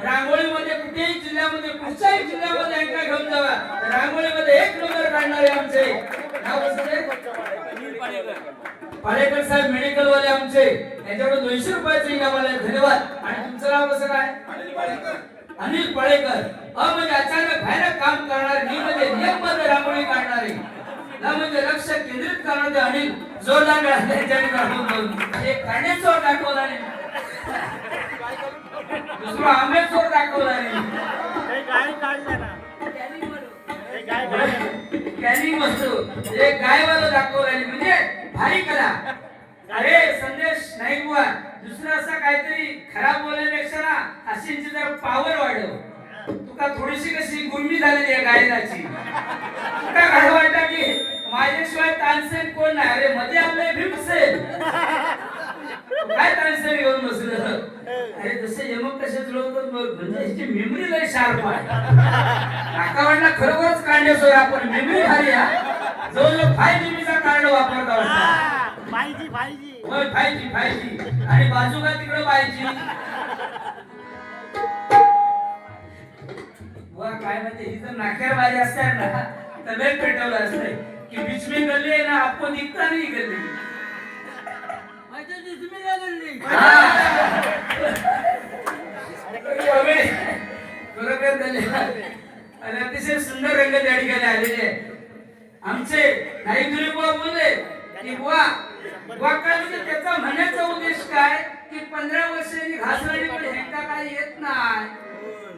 रांगोळीमध्ये कुठेही जिल्ह्यामध्ये कुठच्याही जिल्ह्यामध्ये अंक घेऊन जावा, रांगोळीमध्ये एक नंबर काढणारे आमचे नाव पाळेकर साहेब मेडिकल वाले आमचे, यांच्याकडे 200 रुपयाचं इनाम आलंय. धन्यवाद. आणि तुमचं नाव कसं काय? अनिल पाळेकर. म्हणजे अचानक भयानक काम करणारे, म्हणजे नियमबद्ध रांगोळी काढणारे, ना म्हणजे लक्ष केंद्रित करणारे अनिल. जोरदार एक काढण्याचोर दाखवला नाही, दुसरा आंबेचोर दाखवला नाही, कॅनिंग वस्तू एक गायवाला दाखवला नाही, म्हणजे भारी कला. अरे संदेश नाही बुवा, दुसरं असं काहीतरी खराब बोलण्यापेक्षा ना अशींची जर पावर वाढव. तुका थोडीशी कशी गुरमी झालेली आहे गायनाची. तुका काय वाटतं की माझ्याशिवाय तानसेन कोण नाही? अरे मध्ये आपले भीमसेन काय तानसेन घेऊन बसलं. अरे जसे यमक कसे जुळवतात म्हणजे याची मेमरी लय शार्प आहे. नाकावाडला खरोखरच काढण्यासोय आपण मेमरी भारी आहे. जो 5GB चा कार्ड वापरता वाटतं. 5G होय 5G आणि बाजूला तिकडे 5G. वा काय म्हणजे ही जर नाक्यावर बाजी असतात ना तर वेळ पेटवलं असतंय की बीच में गल्ली आहे ना आपको दिखता नहीं गल्ली. आणि अतिशय सुंदर रंग त्या ठिकाणी आलेले आमचे नाही तुरी बुवा बोलले की बुवा काय म्हणजे त्याचा म्हणण्याचा उद्देश काय की 15 वर्षांनी घासणारी पण हेंका काही येत नाही.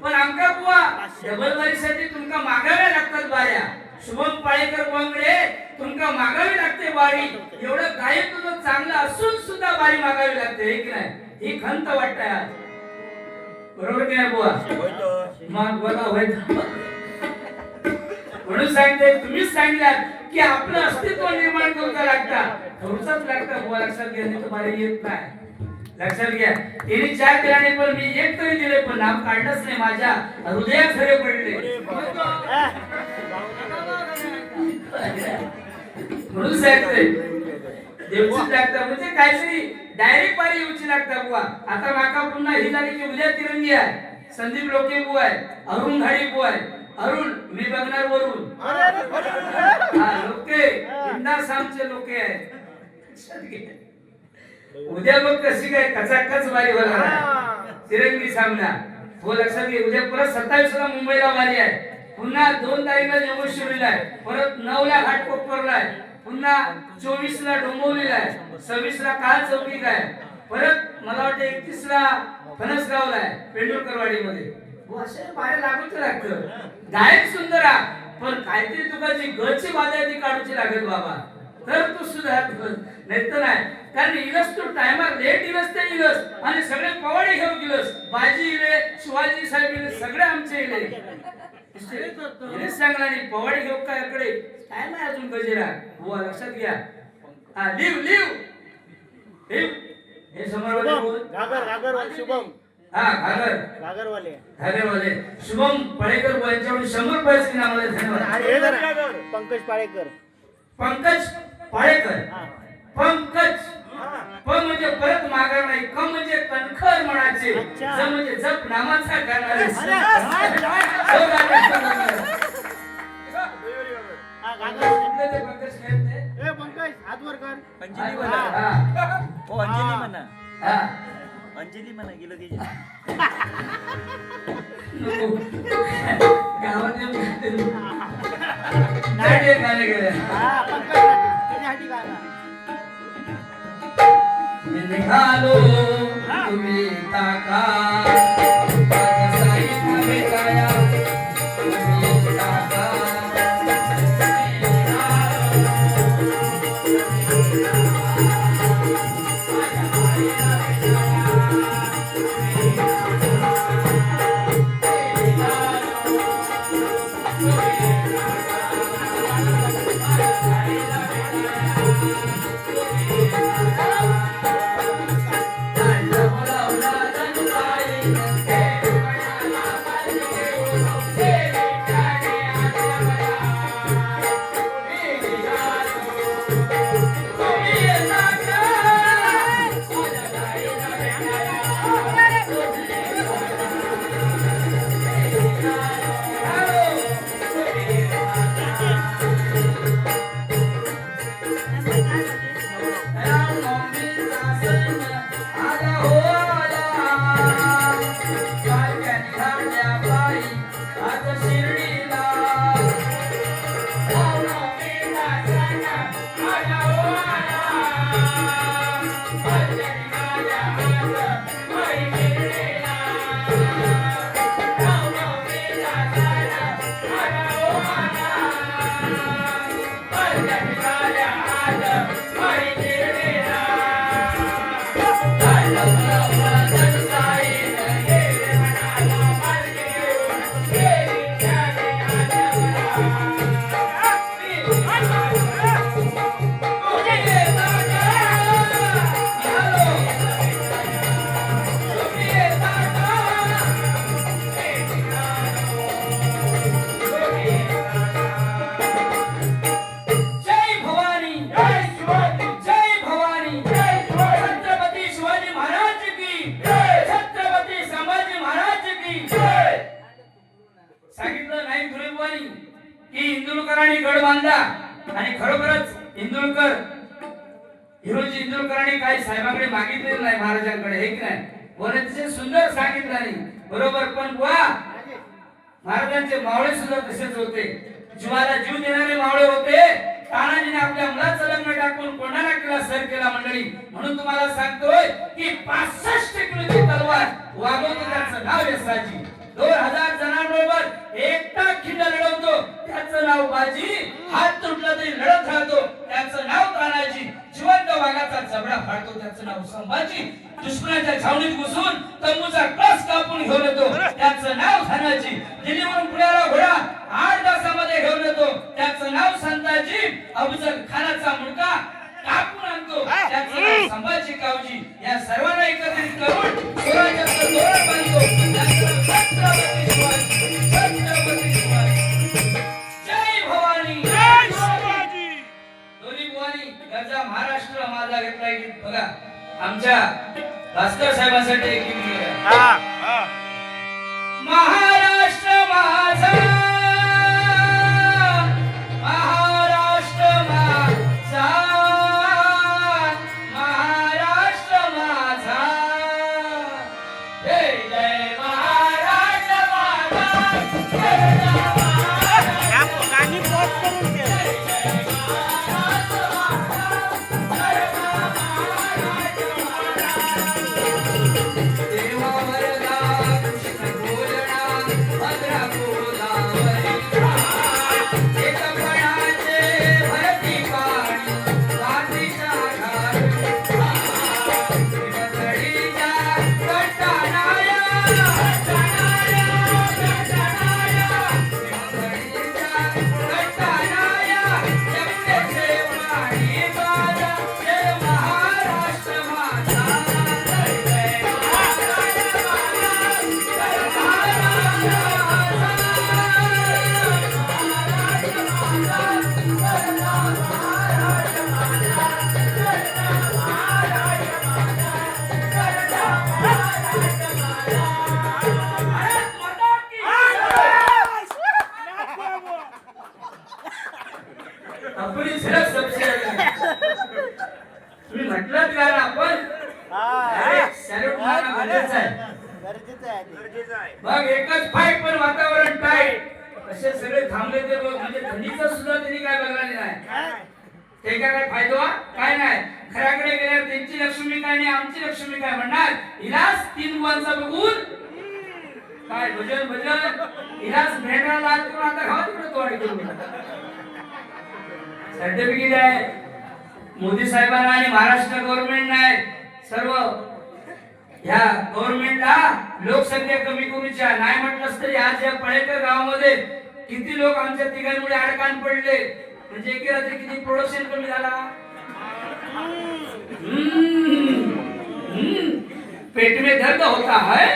पण आमका बुवा डबल बारीसाठी तुमका मागाव्या लागतात बाऱ्या. शुभम पाळेकर बांगडे तुमका मागावी लागते बारी. एवढं गायक तुझं चांगलं असून सुद्धा बारी मागावी लागते हे की नाही? ही खंत वाटते आज. बरोबर की नाही बुवा? मग बघा होय. म्हणून सांगते तुम्हीच सांगितलं की आपलं अस्तित्व निर्माण करूचा लागता. करूचाच लागता बुवा. लक्षात घ्या नाही तर बारी येत नाही. लक्षात घ्या. तिने 4 दिल्याने पण मी एक तरी दिले पण नाम काढलंच नाही. माझ्या हृदयात खरे पडले. म्हणून सांगते देवची लागतं म्हणजे काहीतरी डायरेक्ट बारी येऊची लागतं बुवा. आता माका पुन्हा ही झाली की उद्या तिरंगी आहे. संदीप लोके बुवा आहे, अरुण घाडी बुवा आहे. अरुण मी बघणार वरून लोके बिंदास आमचे लोके आहेत. उद्या बघ कशी काय कचाकच बारी होणार आहे. तिरंगी सामना हो लक्षात घे. उद्या परत 27 ला मुंबईला बारी आहे. पुन्हा 2 तारीखला जम्मू-काश्मीरला आहे. परत 9 ला घाटकोपरला आहे. पुन्हा 24 ला डोंबिवलीला आहे. 26 ला काल चौकीत आहे. परत मला वाटतं 31 ला फणसगावला आहे पेंडुरकरवाडीमध्ये. असे बाहेर लागूच लागतं. गायक सुंदर आहे पण काहीतरी तुका जी गळची बाधा ती काढूची लागेल बाबा तर तू सुधार. नाही तर नाही. कारण इलस तू टायमार लेट इलस ते इलस आणि सगळे पवाडे घेऊन गेलस. बाजी इले शिवाजी साहेब इले सगळे आमचे इले सांगला नाही पवाडे घेऊ काय इकडे काय नाही अजून गजेरा बुवा. लक्षात घ्या. हा लिव लिव लिव हे समोरवाले बोल. घागर शुभम. हा घागरवाले शुभम पाळेकर यांच्याकडून 100 रुपयाचे इनाम आले. धन्यवाद. पंकज पाळेकर. पंकज प म्हणजे परत मागा नाही. क म्हणजे कणखर म्हणायचे. ज म्हणजे जप नामाचा करणारे. पंकज हात वर कर. अंजली म्हणा गेलं त्याची निघालो तुम्ही ताका जय भवानी जय भवानी छत्रपती शिवाजी महाराज की छत्रपती संभाजी महाराज की सांगितलं नाही गुरुबानी की इंदुरकरांनी गड बांधला आणि खरोखरच हिरोजी इंदुरकरांनी काही साहेबांकडे मागितलेलं नाही महाराजांकडे हे की नाही बोलायचे सुंदर सांगितलं नाही बरोबर पण बुवा महाराजांचे मावळे सुद्धा तसेच होते जीवाला जीव देणारे मावळे होते तानाजीने आपल्या मुलाचं लग्न टाकून कोणाला केला सर केला मंडळी म्हणून तुम्हाला सांगतोय की 65 किलोची तलवार वागवतो त्याचं नाव यशराजी 2000 जणांबरोबर एकटा खिंड लढवतो त्याचं नाव बाजी हात तुटला तरी लढत राहतो त्याचं नाव तानाजी जिवंत वाघाचा जबडा फाडतो त्याचं नाव संभाजी दुश्मनाच्या छावणीत घुसून तंबूचा कस कापून घेऊन येतो त्याचं नाव धनाजी दिल्लीवरून पुण्याला घोडा 8 तासामध्ये घेऊन येतो त्याचं नाव संताजी अफजल खानाचा मुलगा कापून आणतो त्याचं नाव संभाजी कावजी या सर्वांना एकत्रित करून स्वराज्याचं तोरण बांधतो त्याचं नाव छत्रपती शिवाजी छत्रपती शिवाजी जय भवानी जय शिवाजी दोन्ही भवानी गरजा महाराष्ट्र माझा घेतला गीत बघा आमच्या भास्कर साहेबांसाठी एक गीत लिहिलं महाराष्ट्र माझा महाराष्ट्र माझा महाराष्ट्र माझा जय जय महाराष्ट्र माझा जय जय गाणी पॉज करून घे. अपनी झलक सबसे तुम्ही म्हटलं का आपण सॅल्यूट मारणं गरजेचं आहे गरजेचं आहे. मग एकच फाईट पण वातावरण टाईट असे सगळे थांबले ते लोक म्हणजे थंडीचा सुद्धा त्यांनी काय बघायला नाही ते काय फायदा काय नाही खऱ्याकडे गेल्यावर त्यांची लक्ष्मी काय नाही आमची लक्ष्मी काय म्हणणार इलाज 3 बुवांचा बघून काय भजन भजन इलाज भेटला लाज करून आता खावा तिकडे तोडी करून सर्टिफिकेट आहे मोदी साहेबांना आणि महाराष्ट्र गव्हर्नमेंट नाही सर्व ह्या गव्हर्नमेंटला लोकसंख्या कमी करूच्या नाही म्हटलंच तरी आज या पळेकर गावामध्ये किती लोक आमच्या तिघांमुळे अडकान पडले म्हणजे एके रात्री किती प्रोडक्शन कमी झाला. पेट में दर्द होता है.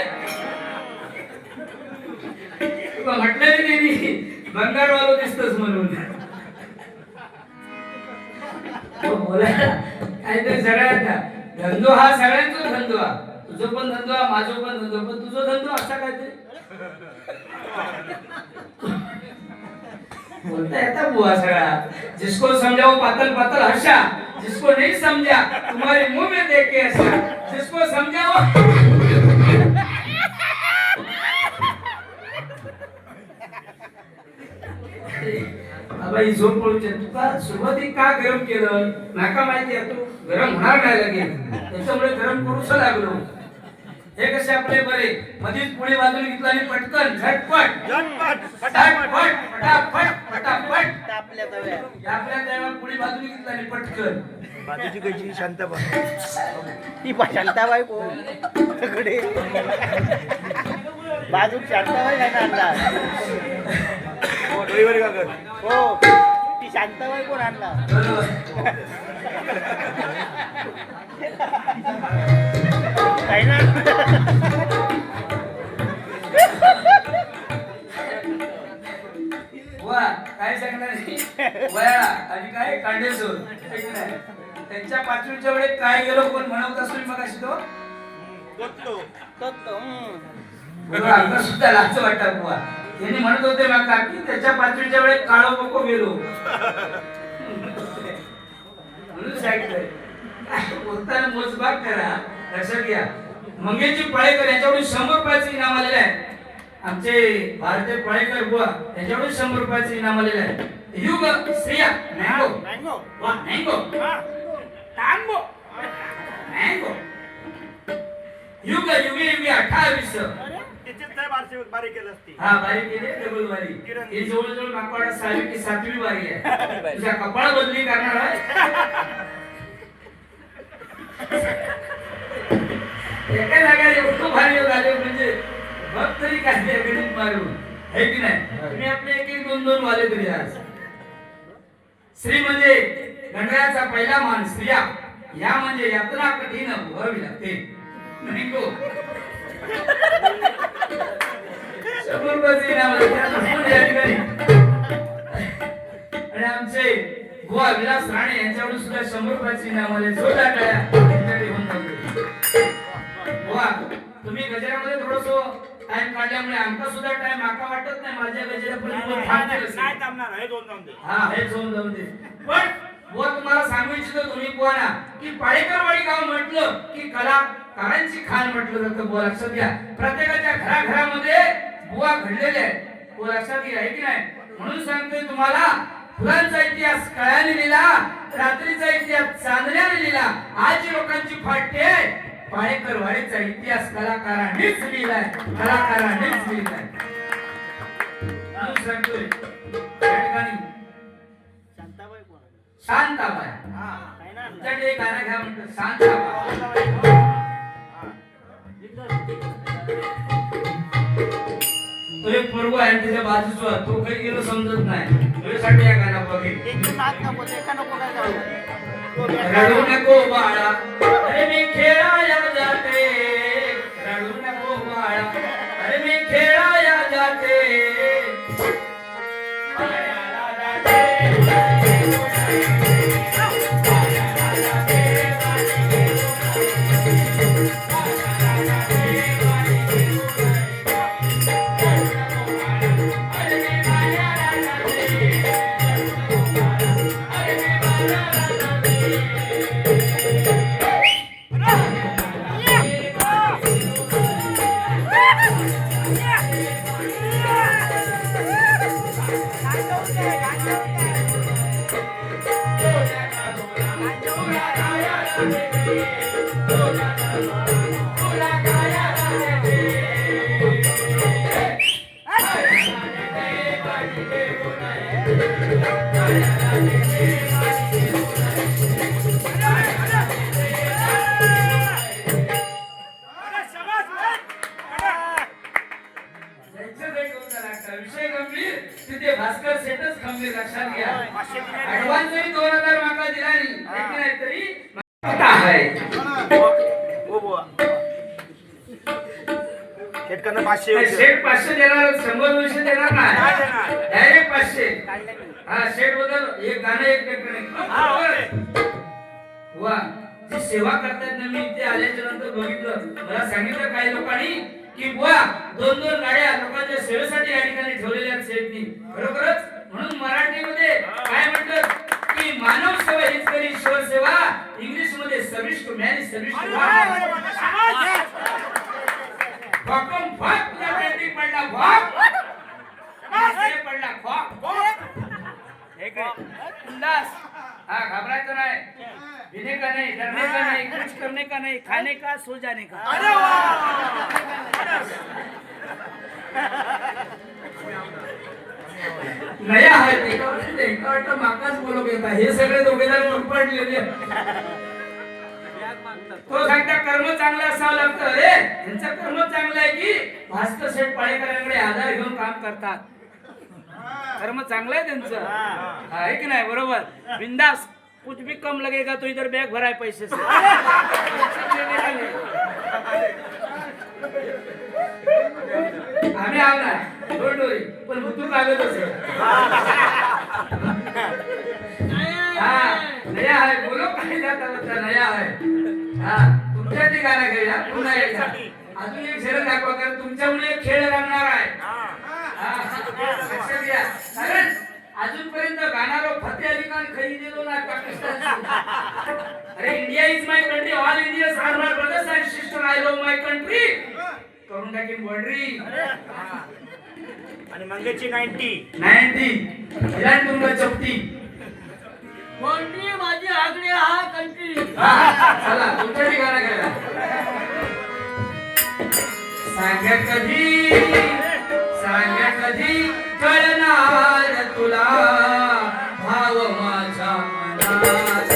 तुला म्हटलं नाही बंगारवालो दिसतोस म्हणून. बोलायला काहीतरी सगळ्यांचा धंदो हा सगळ्यांचा धंदो हा. तुझं पण धंदो हा, माझं पण धंदो, पण तुझं धंदो असा काहीतरी बोलता येता बुआ सगळा. जिसको समझाओ पातल पातल हर्षा, जिसको नहीं समझा तुम्हारे मुंह में देख के हंसा, जिसको समझाओ बाबा ही झोप पडूचे. तुका सुरुवाती का गरम केलं नाका माहिती आहे. तू गरम होणार नाही लगेच, त्याच्यामुळे गरम करूच लागलो. हे कसे आपले बरे मधीच पुढे बाजूला घेतला आणि पटकन झटपट झटपट फटाफट फटाफट फटाफट तापल्या तव्यात. आपल्या तेव्हा पुढे बाजूला घेतला आणि पटकन. बाजूची कशी शांताबाई ती शांताबाई कोण सगळे बाजूक शांताबाई काय आणला हो ती शांताबाई कोण आणला काय ना वा काय सांगणार वया आणि काय कांडेसूर त्यांच्या पाचवीच्या वेळेत काय गेलो कोण म्हणत असतो मग अशी तो आता सुद्धा लाच वाटत बुवा. त्यांनी म्हणत होते मग काकी त्याच्या पाचवीच्या वेळेत काळो बको गेलो म्हणून सांगितलंय. बोलताना मोजबाग करा. लक्षात घ्या मंगेशजी पळेकर यांच्याकडून 100 रुपयाचं इनाम आलेलं आहे. आमचे भारतीय पळेकर बुवा यांच्याकडून 100 रुपयाचं इनाम आलेलं आहे. युग श्रेया मँगो वा मँगो टांगो मँगो युग युगे युगे 28 बारीक केलं असती हा बारी केली डबल बारी. ही जवळजवळ मागवाडा 6वी की 7वी बारी आहे. तुझ्या कपाळ बदली करणार आहे. एका जागेला एवढं भारी झाले म्हणजे बघ तरी काय गणित मारून है की नाही. तुम्ही आपले एक एक दोन दोन वाले तरी आज. स्त्री म्हणजे गणरायाचा पहिला मान स्त्रिया या म्हणजे यातना कठीण भरावी लागते. नाही गो 100 रुपयाचे इनाम आले. आणि आमचे बुवा विलास राणे यांच्याकडून सुद्धा 100 रुपयाचे इनाम आले. जोरदार टाळ्या. बुवा तुम्ही गजरामध्ये थोडंसं टाइम काढल्यामुळे आमका सुद्धा टाइम आका वाटत नाही. माझ्या गजरापर्यंत हा हे जाऊन दे. पण बुवा तुम्हाला सांगू इच्छितो तुम्ही बुवा ना की पाळेकरवाडी गाव म्हटलं की कलाकारांची खाण म्हटलं जातं. बुवा लक्षात घ्या प्रत्येकाच्या घराघरामध्ये बुवा घडलेले आहेत. बुवा लक्षात घ्या आहे की नाही. म्हणून सांगतोय तुम्हाला फुलांचा इतिहास कळ्याने लिहिला, रात्रीचा इतिहास चांदण्याने लिहिला. आज लोकांची फाटे पाळेकरवाडीचा इतिहास कलाकारांनीच लिहिलाय. कलाकारांनीच लिहिलाय. म्हणून सांगतोय त्या ठिकाणी शांताबाई कोण शांताबाई काय ना तुमच्याकडे एक गाणं घ्या म्हणतो शांताबाई. तो एक पोरगो आहे त्याच्या बाजूचा तो काही गेलो समजत नाही. तुझ्यासाठी या गाणं बघेल. रडू नको बाळा अरे मी खेळाया जाते. रडू नको बाळा अरे मी खेळाया जाते. विषय गंभीर तिथे भास्कर सेटच खंबीर लक्षात घ्या. ऍडव्हान्स जरी 2000 माका दिला नाही तरी आता आहे. हो बुवा. शेतकऱ्यांना 500 होते. शेट 500 देणार, 100-200 देणार नाही नाही, देणार. डायरेक्ट 500. हा शेट बद्दल एक गाणं एक पेपर वा जी सेवा करतात ना, मी इथे आल्याच्या नंतर बघितलं, मला सांगितलं काही लोकांनी की बुवा 2-2 गाड्या लोकांच्या सेवेसाठी या ठिकाणी ठेवलेल्या आहेत शेटनी. खरोखरच म्हणून मराठीमध्ये काय म्हटलं की मानव सेवा हीच करी ईश्वर सेवा. इंग्लिश मध्ये service to man is service to God. भक्कम भाग तुझा पेंटिंग पडला भाग पडला भाग. हे काय उल्लास. हाँ घबरायचं नाही, पीने का नहीं, डरने का नहीं, कुछ करने का नहीं, खाने का सो जाने का. अरे नया आहे ते वाटतं माकाच बोलू घेता. हे सगळे दोघेजण पडलेले. तो सांगता कर्म चांगलं असावं लागतं. अरे यांचं कर्म चांगलं आहे की भास्कर शेठ पाळेकरांकडे आधार घेऊन काम करतात. कर्म चांगलं आहे त्यांचं, आहे की नाही? बरोबर. बिंदास, कुछ भी कम लगेगा तो इधर बैग भराय पैसे से. आम्ही आव ना डोरी पण भुतू कागद असेल. नया आहे बोलो काही जाता होता नया आहे. हा तुमच्या ती गाणं घेऊया पुन्हा एकदा. अजून एक शरद दाखवा कारण तुमच्यामुळे एक खेळ रंगणार आहे. लक्षात घ्या. कारण अजूनपर्यंत गाणारो फतेह अली खान खरी दिलो ना पाकिस्तान. अरे India is my country, all Indians are my brothers and sister, I love my country. करून टाकीन बॉर्डरी. आणि मंगेची 90 इलान तुमका चपटी. कोणती माझी आगडी हा कंट्री. चला तुमच्या ठिकाणा गेला. सांग कधी कळणार तुला भाव माझ्या मनात.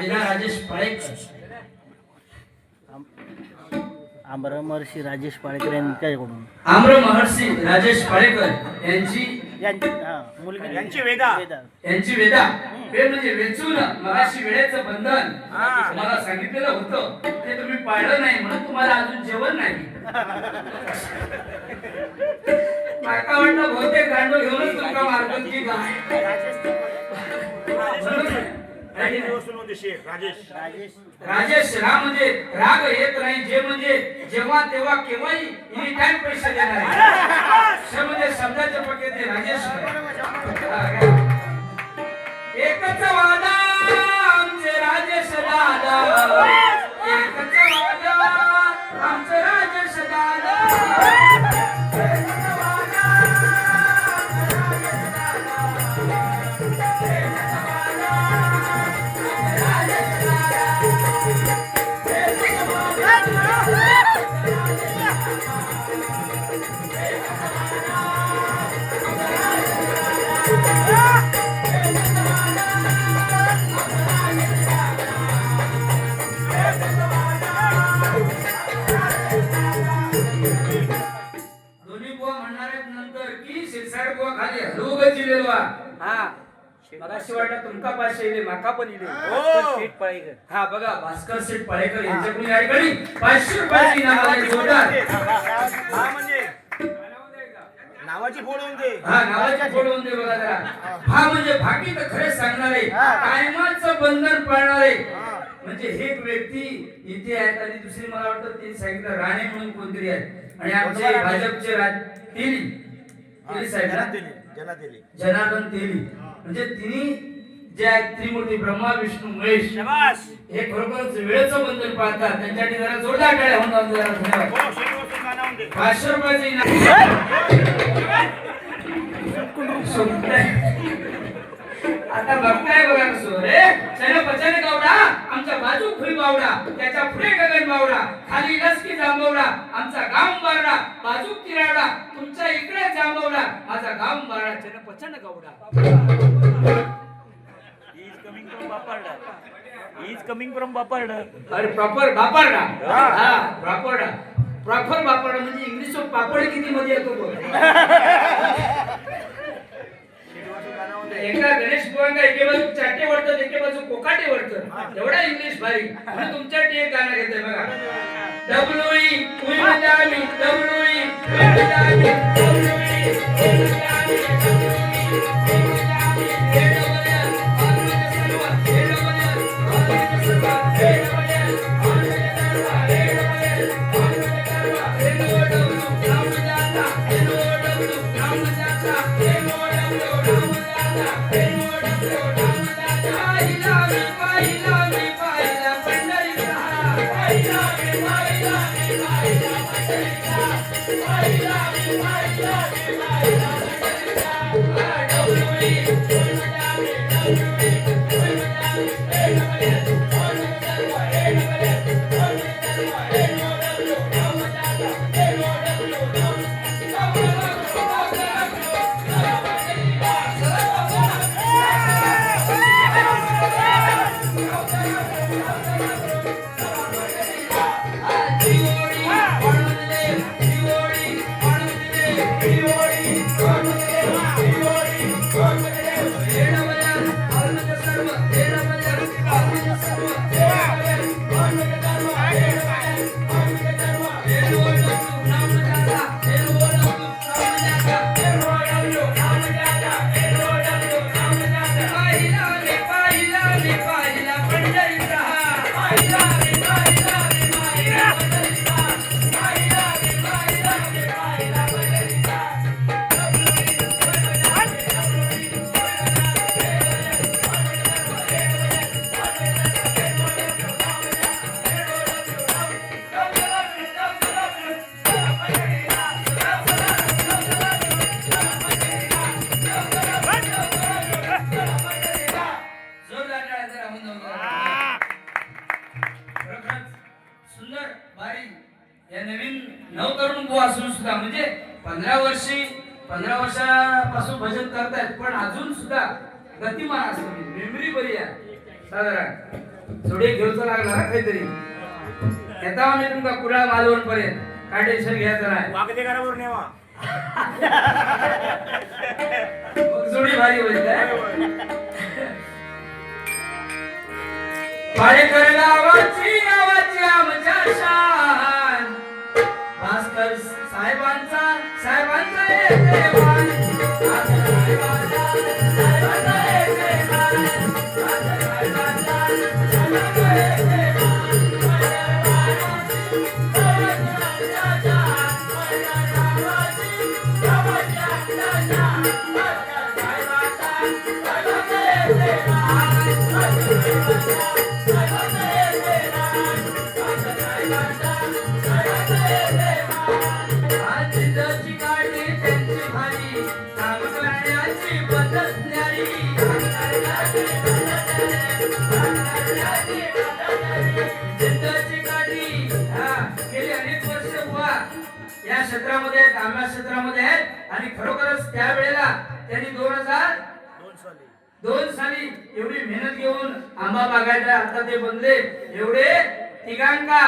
राजेश पाळेकर. आमर महर्षी राजेश पाळेकर यांच्याकडून. आम्र महर्षी राजेश पाळेकर मुलगी यांची वेदा. यांची वेदा. वेद म्हणजे वेचून मगाशी वेळेचं बंधन तुम्हाला सांगितलेलं होतं ते तुम्ही पाळलं नाही म्हणून तुम्हाला अजून जेवण नाही. माका वाटलं बहुतेक गांडो घेऊनच तुमका मार्गन की काय. राजेश राम म्हणजे राग येत नाही. जे म्हणजे जेव्हा तेव्हा केव्हाही एनी टाइम पैसे देणार आहे. म्हणजे शब्दाचे पक्के ते राजेश. एकच वादा आमचे राजेश दादा, एकच वादा आमचे राजेश दादा. मगाशी वाटलं तुमका 500 इले माका पण इले. हो. सीट पळेकर. हा बघा भास्कर शेठ पळेकर यांच्याकडून या ठिकाणी 500 रुपयाची इनाम आली. जोरदार. हा म्हणजे नावाची फोड होऊन दे. हा नावाची फोड होऊन दे बघा जरा. हा म्हणजे भाकी तर खरेच सांगणारे, कायमाचं बंधन पाळणारे, म्हणजे हे एक व्यक्ती इथे आहेत. आणि दुसरी मला वाटतं ते सांगितलं राणे म्हणून कोणतरी आहेत. आणि आमचे भाजपचे तेली साहेब ना, जनार्दन तेली, म्हणजे तिन्ही जे आहेत त्रिमूर्ती ब्रह्मा विष्णू महेश, शाबास. हे खरोखरच वेळेचं बंधन पाळतात. त्यांच्यासाठी जरा जोरदार टाळ्या होऊन जरा धन्यवाद. हो, शेवटचं गाणं होऊन दे. 500 रुपयाचं इनाम. आता बघताय बघा कसं रे. चल पचन गावडा, आमचा बाजू खुई बावडा, त्याच्या पुढे गगन बावडा, खाली लसकी जांभवडा, आमचा गाव बारडा, बाजू किराडा, तुमच्या इकडे जांभवडा, माझा गाव बारडा, चल पचन गावडा. He is coming from Baparda. अरे प्रॉपर बापरडा. हा प्रॉपरडा. प्रॉपर बापरडा म्हणजे इंग्लिश पापड किती मध्ये येतो तो. एका गणेश बुवांना एके बाजू चाटे वरतात, एके बाजू कोकाटे वरतात. एवढा इंग्लिश भारी. म्हणून तुमच्यासाठी एक गाणं घेतोय बघा. डब्ल्यूई उई म्हणजे आम्ही, डब्ल्यूई उई म्हणजे आम्ही, डब्ल्यूई उई म्हणजे आम्ही, डब्ल्यूई उई म्हणजे आम्ही. हे डबल सर्व, हे डबल सर्व, हे डबल हे सुंदर भारी. या नवीन नवतरुण बुवा असून सुद्धा म्हणजे 15 वर्षापासून भजन करतायत, पण अजून सुद्धा गतिमान असतो. मेमरी बरी आहे साधारण. थोडे घेऊचा लागला ना काहीतरी. येता आम्ही तुमका कुडाळ मालवण पर्यंत. काय टेन्शन घ्यायचं नाही. वागदे घरावर नेवा. जोडी भारी होईल काय. पाडेकर गावाची आमच्या शान, भास्कर साहेबांचा येते मान, साहेबांचा येते मान, साहेबांचा येते या क्षेत्रामध्ये आहेत, आंबा क्षेत्रामध्ये आहेत. आणि खरोखरच त्या वेळेला त्यांनी 2002 साली एवढी मेहनत घेऊन आंबा बागायचा. आता ते बनले एवढे तिघांका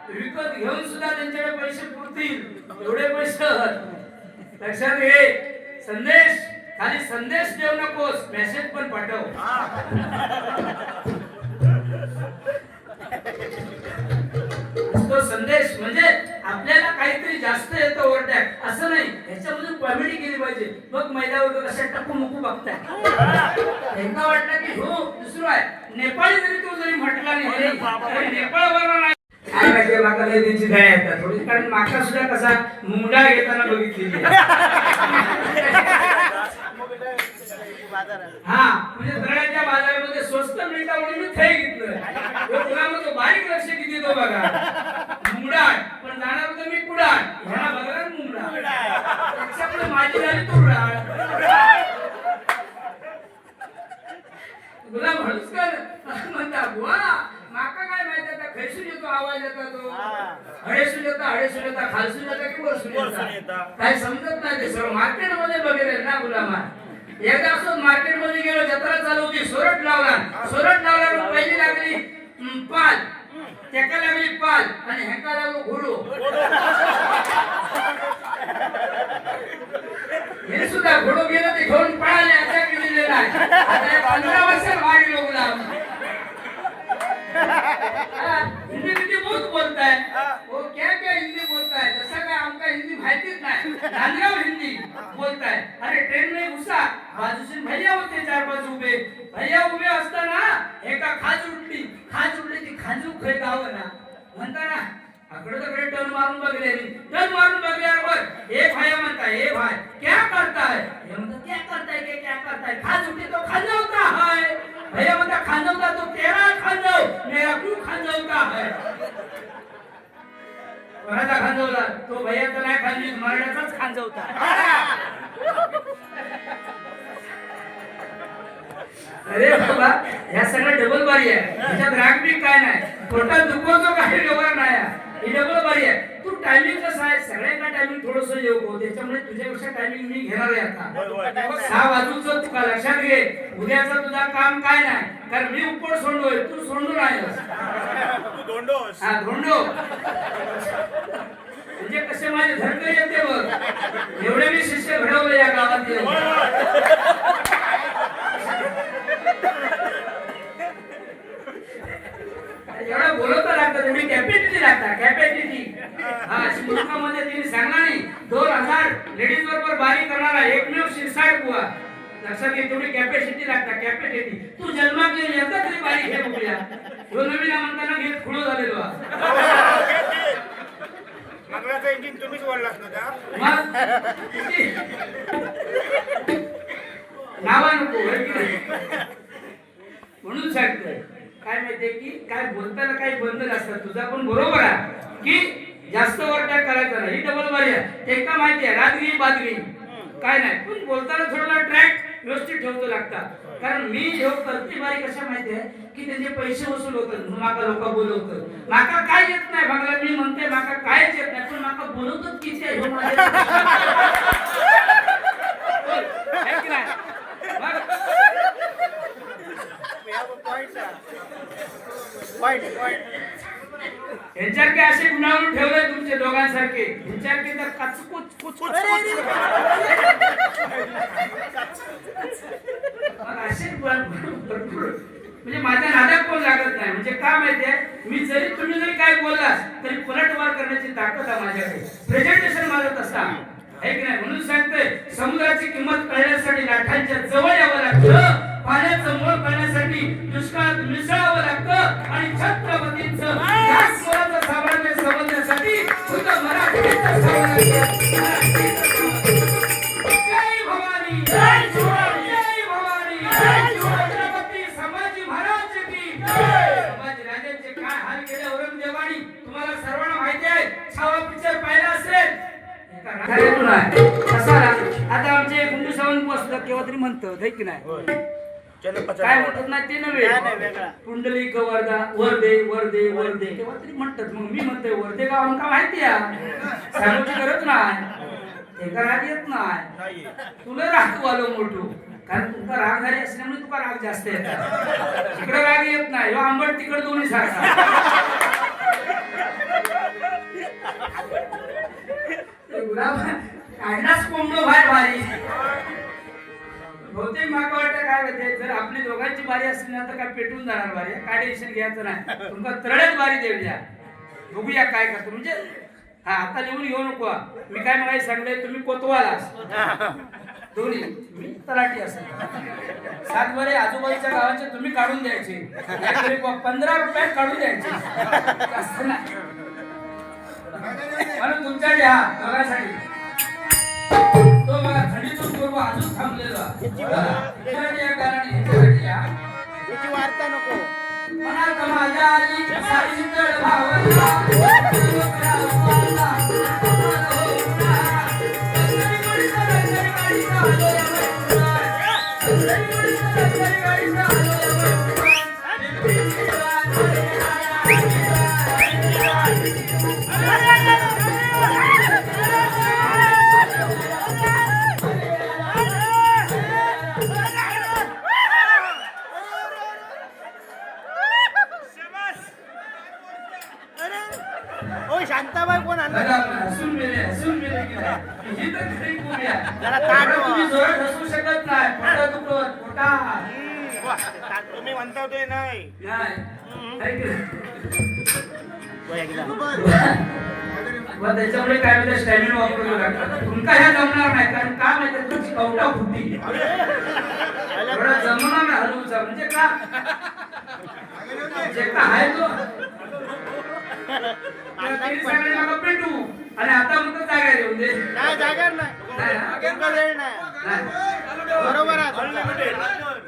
विकत घेऊन सुद्धा त्यांच्याकडे पैसे पुरतील एवढे पैसे. लक्षात घे. संदेश खाली संदेश देऊ नकोस, मेसेज पण पाठव. तो संदेश म्हणजे आपल्याला काहीतरी जास्त येतं ओव्हरटॅक असं नाही, ह्याच्यामध्ये कॉमेडी केली पाहिजे. मग मैदानावर कशा टप्पू मुकू बघताय, एकदा वाटलं की हो दुसरं आहे. नेपाळी जरी तो जरी म्हटला नाही तरी नेपाळवर नाही काय माहिती माका लय त्यांची दया येतात थोडी, कारण माका सुद्धा कसा मुंगडा घेताना बघितलेली. हा म्हणजे दराच्या बाजारामध्ये स्वस्त मिळतं म्हणून मी थै घेतलं. तुला मग तो बारीक लक्ष किती तो बघा, मुंगडाट पण जाणार होतं मी कुडाट, ह्याला बघा मुंगडा त्याच्यामुळे माझी झाली तुरडाळ. तुला म्हणूच कर म्हणता बुवा माका काय माहिती आता खैसून येतो आवाज येतो तो हळेसून येता खालसून येता की वरसून येता काय समजत नाही. ते सर्व मार्केट मध्ये वगैरे ना गुलामा. एकदा असं मार्केट मध्ये गेलो, जत्रा चालू होती, सोरट लावला पहिली लागली पाल, त्याका लागली पाल आणि ह्याका लागलो घोडो. हे सुद्धा घोडो गेलं ते घेऊन पळाले, आता गेलेले नाही. आता 15 वर्षात वाढी लोक हिंदी किती बहुत बोलता है वो, क्या क्या हिंदी बोलता है, जसं काय आमका हिंदी माहितीच नाही. नांदगाव हिंदी बोलताय. अरे ट्रेन में घुसा, बाजूचे भैया होते 4-5 उभे. भैया उभे असताना एका खाज उठली ती खाजू खाई गावना म्हणताना आकडे तकडे टर्न मारून बघल्यावर एक भैया म्हणता ए भाई क्या करता है, हे म्हणता क्या करता है, खाज उठली तो खांजवता है. भैया म्हणता खांजवता तो तेरा खांजव, मेरा क्यों खांजवता है. कोणाचा खांजवला तो भैयाचा नाही खांजवी, मराठाचाच खांजवता. अरे बाबा ह्या सगळं डबल बारी आहे, ह्याच्यात राग बी काय नाही, पोटात दुखवतो काही डबल नाही, ही डबल बारी आहे. तू टायमिंग कसं आहे, सगळ्यांना टायमिंग थोडस येऊ, त्याच्यामुळे तुझ्यापेक्षा टायमिंग मी घेणार आहे आता. 6 वाजूचं तुका लक्षात घे, उद्याचं तुझं काम काय नाही, कारण मी उपड सोडलोय, तू सोडून आहेस. हा धोंडो म्हणजे कसे माझे धर्म येते बघ, एवढे मी शिष्य घडवले या गावात. एवढं बोलवता लागतं, तेवढी कॅपॅसिटी लागतात, कॅपॅसिटी. हा मुलुकामध्ये तिने सांगला नाही 2000 लेडीज बरोबर बारी करणारा एकमेव शिरसाट बुवा. लक्षात घे, तेवढी कॅपॅसिटी लागतात, कॅपॅसिटी. तू जन्मात येता तरी बारी घे बघूया. ह्यो नवीन म्हणताना घेत खुळो झालेलो. मंगळाचं इंजिन तुम्हीच ओढलात ना का? नावा नको म्हणून सांगतोय. काय माहितीये की काय बोलताना काही बंधन असतात, तुझा पण बरोबर आहे की जास्त ओव्हरटॅक करायचा नाही, ही डबल बारी आहे. ते का माहिती आहे, रातगिरी बादगिरी काय नाही, पण बोलताना थोडा ट्रॅक व्यवस्थित ठेवतो लागतात. कारण मी जेव्हा करते बारी कशा माहिती आहे की त्यांचे पैसे वसूल होतात, माका लोक बोलवतात. माका काय येत नाही बघला, मी म्हणते माका कायच येत नाही, पण माका बोलवतात किती आहे हे माझ्या ह्यांच्यासारखे असे गुणावून ठेवले तुमचे दोघांसारखे. ह्यांच्यासारखे तर कचकुच असे भरपूर म्हणजे माझ्या नादात कोण लागत नाही. म्हणजे काय माहितीये, मी जरी तुम्ही जरी काय बोललास तरी पलटवार करण्याची ताकद आहे माझ्याकडे. प्रेझेंटेशन माझं तसा आहे की नाही. म्हणून सांगतोय, समुद्राची किंमत कळण्यासाठी लाटांच्या जवळ यावं लागतं, पाण्याचं मोल करण्यासाठी दुष्काळात मिसळावं लागतं, आणि छत्रपतींचं मोलाचं साम्राज्य समजण्यासाठी खुद्द मराठीचं जय भवानी, जय शिवाजी, जय भवानी, जय छत्रपती संभाजी महाराज की संभाजी राजांचे काय हाल केले औरंगजेबाने तुम्हाला सर्वांना माहिती आहे. छावा पिक्चर पाहिला असेल. आता आमचे गुंडू सावंत बसलं केव्हा तरी म्हणतं है की नाही, काय म्हणतात ना ते नव्हे, पुंडलिक वरदा वरदे वरदे वरदे केव्हा तरी म्हणतात. मग मी म्हणतोय वरदे गाव आमका माहिती आहे, सांगूची गरज नाही, एका राग येत नाही. तुला राग आलो मोठू, कारण तुमचा राग झाली असल्यामुळे तुका राग जास्त येतात. इकडे राग येत नाही, आंबट तिकड दोन्ही सारखा. काढलाच कोंबडो बाहेर भारी बहुतेक माका वाटतं काय होते जर आपली दोघांची बारी असली ना तर काय पेटून जाणार बारी काय टेन्शन घ्यायचं नाही तुमका तळ्यात बारी देऊया बघूया काय करतो म्हणजे हा आता लिहून घेऊ नको मी काय मला सांगले तुम्ही कोतवाला दोन्ही मी तलाठी असेल 7 बरे आजूबाजूच्या गावांचे तुम्ही काढून द्यायचे 15 रुपयात काढून द्यायचे असं नाही म्हणून तुमच्याकडे हा बघासाठी तो बघा थंडीतून पूर्व अजून थांबलेला ह्याच्यासाठी या गाण्याने ह्याच्यासाठी या याची वार्ता नको मनात माझ्या आली सारी तळ भावला ओ शांताबाई कोण आणलं हसून मेले की नाही ही तर खरी खूप आहे जरा ताट वा. तुम्ही जोरात हसू शकत नाही पोटा दुखत पोटा तुम्ही म्हणता ते नाही नाही ऐक रे. गोळ्या गेला. मग त्याच्यामुळे काय होतं स्टॅमिना वापरू लागतात तुमका ह्या जमणार नाही कारण का माहिती तुमची कवटा फुटली एवढा जमणार नाही हलवूचा म्हणजे का जे का आहे तो तिने सगळे मला पेटू आणि आता म्हणतो जागा येऊन दे नाही जागर नाही नाही ना? तुमका वेळ नाही नाही. बरोबर आहे तुमचं.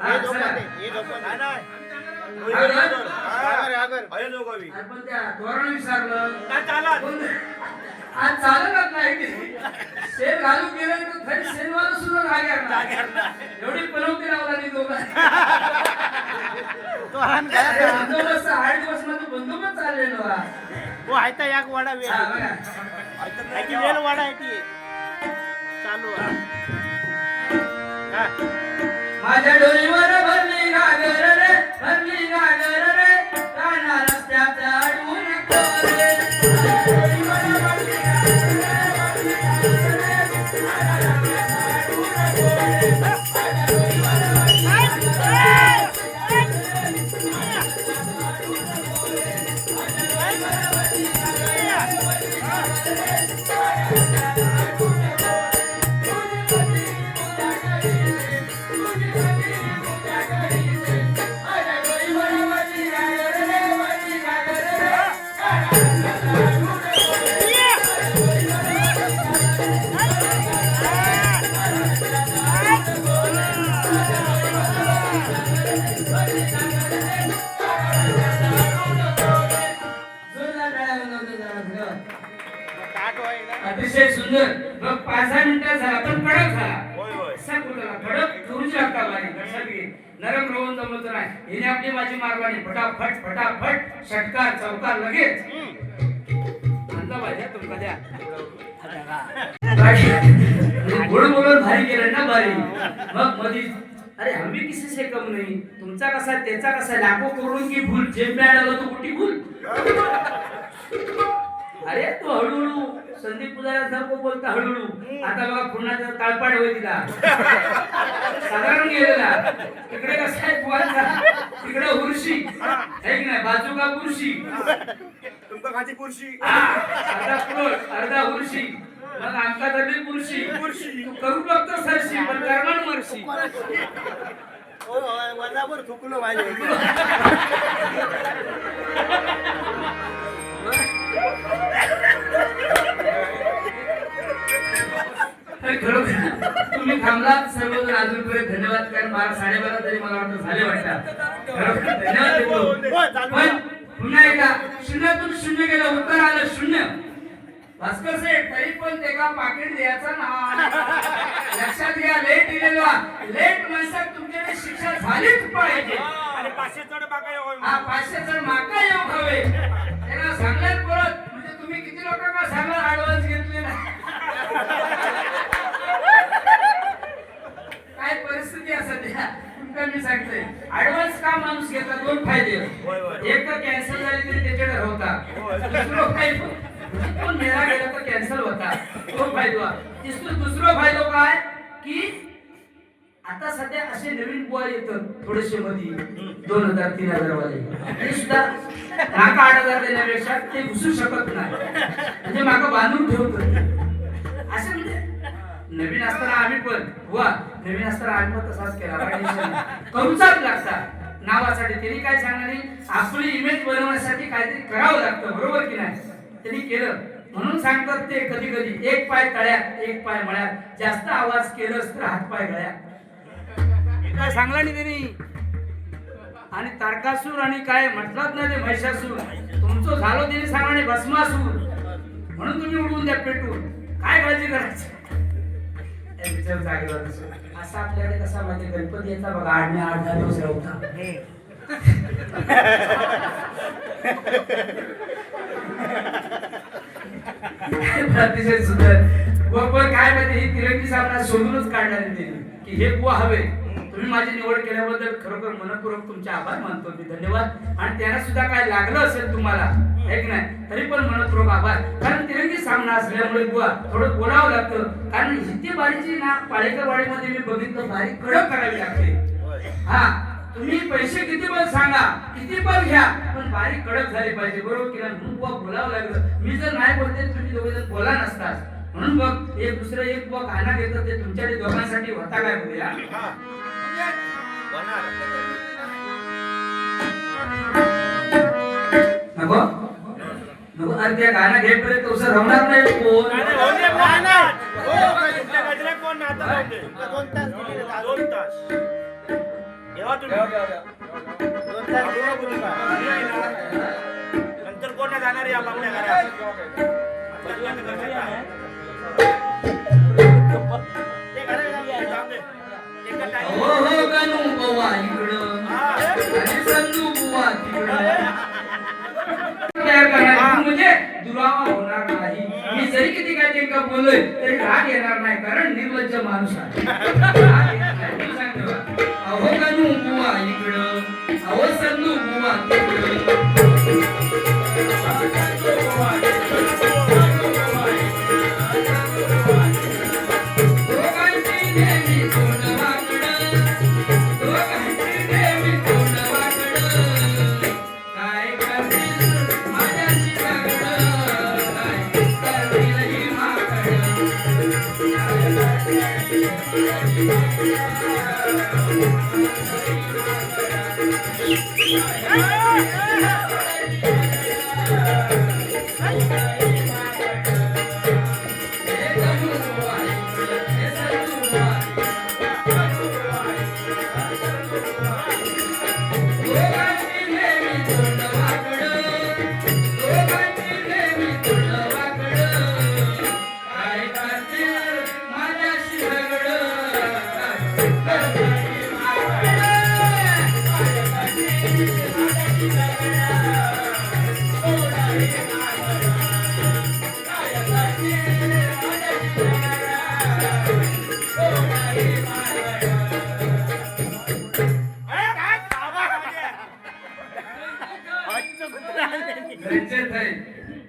हा, हे झोपते, चला. हे झोपते. आगर? आगर. अरे पण त्या धोरण विचारलं काय चालत? कोण- आज चालतच नाही की शेण घालून गेलं तर थंड शेणवाला सुद्धा जाग्यार नाही. एवढी पनवती लावला नाही तो हाण घाला. बंदोबस्त 8 दिवस मध्ये बंदोबस्त चाललेलो हा. हो आहे तर एक वाडा वेळ हा, बघा. याची वेळ वाडा आहे ती चालू आहे. हा. माझ्या डोईवर भरली गागर रे भरली गागर रे राणा रस्त्यात अडवून कोरे. माझ्या डोईवर भरली गागर रे, भरली गागर रे, राणा रस्त्यात अडवून कोरे. माझ्या डोईवर भरली गागर रे, ताट होय ना. अतिशय सुंदर मग 5-6 मिनिटात झाला पण कडक झाला होय होय असा कुठला कडक करूच लागता बारी लक्षात घे नरम रोवून जमत नाही हिने आपली माझी मारवाणी फटाफट फटाफट षटकार चौकार लगेच आणला पाहिजे तुमका द्या गोड बोलून भारी केलं ना बारी मग मधी अरे हमी किसी से कम नहीं तुमचा कसा त्याचा कसा लाखो करोड की भूल जेब में आला तो कुठे भूल अरे तो हळूहळू संदीप पुजारा सारखं बोलता हळूहळू आता बघा पुन्हा त्याचा ताळपाड होय तिला साधारण गेलेला तिकडे कसं आहे पोहायचा तिकडे उर्शी आहे की नाही बाजू का पुरशी तुमका खाती पुरशी अर्धा पुरळ अर्धा उर्शी मग आमका धरली पुरशी तू करू बघतो सरशी पण कर्मन मरशी हो वजावर थुकलो माझे तर खरोखर तुम्ही थांबलात सर्वजण अजूनपर्यंत धन्यवाद कारण 12-12:30 तरी मला वाटतं झाले वाटतं खरोखर धन्यवाद देतो पण पुन्हा एकदा शून्यातून शून्य गेलं उत्तर आलं शून्य भास्कर सेठ तरी पण ते का पाकिट द्यायचा ना लक्षात घ्या लेट दिलेला लेट माणसात तुमच्याकडे शिक्षा झालीच पाहिजे आणि 500 चढ बाका होय हा 500 जण माका येऊ हवे त्यांना सांगल्यात परत म्हणजे तुम्ही किती लोकांना सांगा ऍडव्हान्स घेतले ना काय परिस्थिती आहे सध्या तुमका मी सांगतोय ऍडव्हान्स का माणूस घेता 2 फायदे एक तर कॅन्सल झाली तरी त्याच्याकडे होता दुसरं फायदा कोण मेला गेला तर कॅन्सल होता तो फायदा दुसरा फायदा काय की आता सध्या असे नवीन बुवा येतात थोडेसे मध्ये 2000-3000 वाले ते सुद्धा माका 8000 देण्यापेक्षा ते घुसू शकत नाही म्हणजे माका बांधून ठेवतो असे म्हणजे नवीन असताना आम्ही पण बुवा नवीन असताना आम्ही पण तसाच केला करूचाच लागता नावासाठी त्यांनी काय सांगणार आपली इमेज बनवण्यासाठी काहीतरी करावं लागतं बरोबर की नाही त्यांनी केलं म्हणून सांगतात ते कधी कधी एक पाय तळ्यात एक पाय मळ्यात जास्त आवाज केलंस तर हात पाय गळ्यात काय सांगला नाही त्यांनी आणि तारकासूर आणि काय म्हटलात ना ते महिषासूर तुमचं झालं त्यांनी सांगला नाही भस्मासूर म्हणून तुम्ही उडवून द्या पेटून काय काळजी करायची विचार जागेवर असं आपल्याकडे कसा म्हणजे गणपती येता बघा 8 दिवस राहता अतिशय सुंदर पण काय माहिती ही तिरंगी सामना शोधूनच काढला त्यांनी की हे बुवा हवे तुम्ही माझी निवड केल्याबद्दल खरोखर मनपूर्वक तुमचे आभार मानतो मी धन्यवाद आणि त्यांना सुद्धा काय लागलं असेल तुम्हाला है की नाही तरी पण मनपूर्वक आभार कारण तिरंगी सामना असल्यामुळे बुवा थोडं बोलावं लागतं कारण हिती बारीची ना पाळेकर वाडीमध्ये मी बघितलं बारी कडक करावी लागते हा तुम्ही पैसे किती पण सांगा किती पण घ्या पण बारी कडक झाली पाहिजे बरोबर की नाही म्हणून बुवा बोलावं लागलं मी जर नाही बोलते तुम्ही दोघे जण बोला नसतात म्हणून बघ एक दुसरं एक बुवा गाणं घेतात ते तुमच्याकडे दोघांसाठी होता काय बोलूया नको नको अरे त्या गाणं घेईपर्यंत उसं रवणार नाही कोण नंतर कोण जाणार या बाबड्या घरात हो हो गणू बुवा इकडं आणि संजू बुवा तिकडं तयार करणार म्हणजे दुरावा होणार नाही मी जरी किती काय ते का बोललोय तरी राग येणार नाही कारण निर्लज्ज माणूस आहे राग येणार नाही. मी सांगतो अहो गणू बुवा इकडं अहो संजू बुवा तिकडं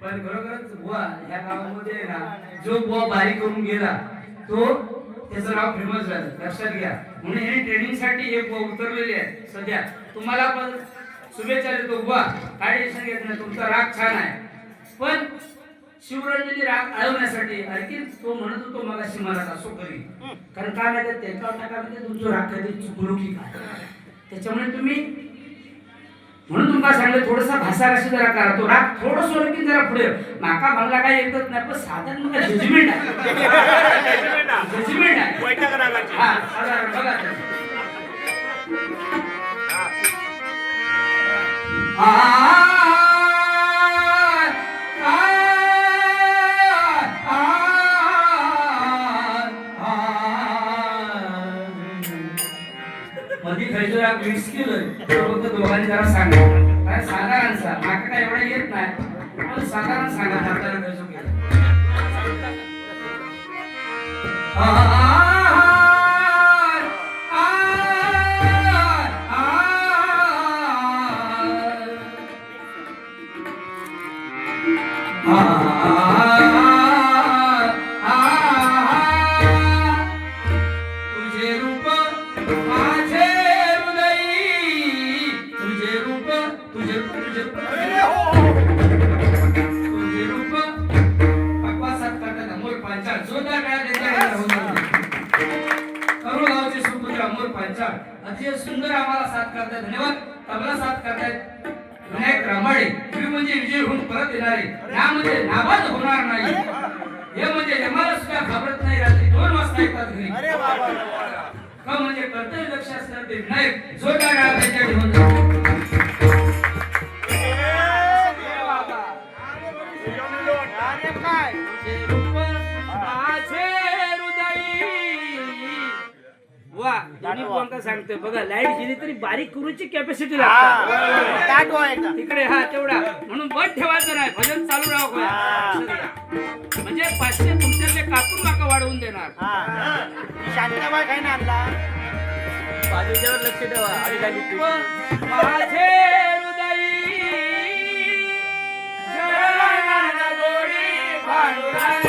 पण खरोखरच बुवा ह्या गावामध्ये ना जो बुवा बारी करून गेला तो त्याचं नाव फेमस झालं लक्षात घ्या म्हणून हे ट्रेनिंग साठी एक बुवा उतरलेले आहे सध्या तुम्हाला पण शुभेच्छा देतो बुवा काय टेन्शन घेत नाही तुमचा राग छान आहे पण शिवरंजनी राग आळवण्यासाठी आणखी तो म्हणत होतो मगाशी मला असो करी कारण काय माहिती त्याच्यावर टाकामध्ये तुमचं राग कधी चुकलो की काय त्याच्यामुळे तुम्ही म्हणून तुम्हाला सांगितलं थोडासा भाषा कशी जरा करा तो राग थोडं सोडलं की जरा पुढे माका भांगला काय येतच नाही पण साधारण मग जजमेंट आहे जजमेंट आहे हा साधारण बघा मध्ये खायचं राग मिक्स केलं फक्त दोघांनी जरा सांगा काय साधारण सा माका काय एवढा येत नाही पण साधारण सांगा आपल्याला खायचं केलं तुझे रूप जोरदार टाळ्या त्यांच्याकडे राहून द्या. करू गावचे सुपुत्र अमोल पांचाळ अतिशय सुंदर आम्हाला साथ करतायत. धन्यवाद. तबला साथ करतायत विनायक रामाडे. तुम्ही म्हणजे विजय होऊन परत येणारे, ना म्हणजे नाबाद होणार नाही. हे म्हणजे जमाला सुद्धा घाबरत नाही. रात्री 2 वाजता येतात घरी. अरे बाबा का म्हणजे कर्तव्य लक्ष असणार ते विनायक. जोरदार टाळ्या त्यांच्याकडे घेऊन जा. अरे काय वा दोन्ही पोंका सांगतोय बघा. लाईट गेली तरी बारीक करूची कॅपॅसिटी हा, लागते ताट वा एकदा. तिकडे. हा तेवढा म्हणून बंद ठेवायचं नाही. भजन चालू राहू म्हणजे 500 तुमच्यातले कापून माका वाढवून देणार. हा. ती शांताबाई काय ना आणला बाजूच्यावर लक्ष ठेवा. माझे हृदयी जळणारा गोडी पांडुरंग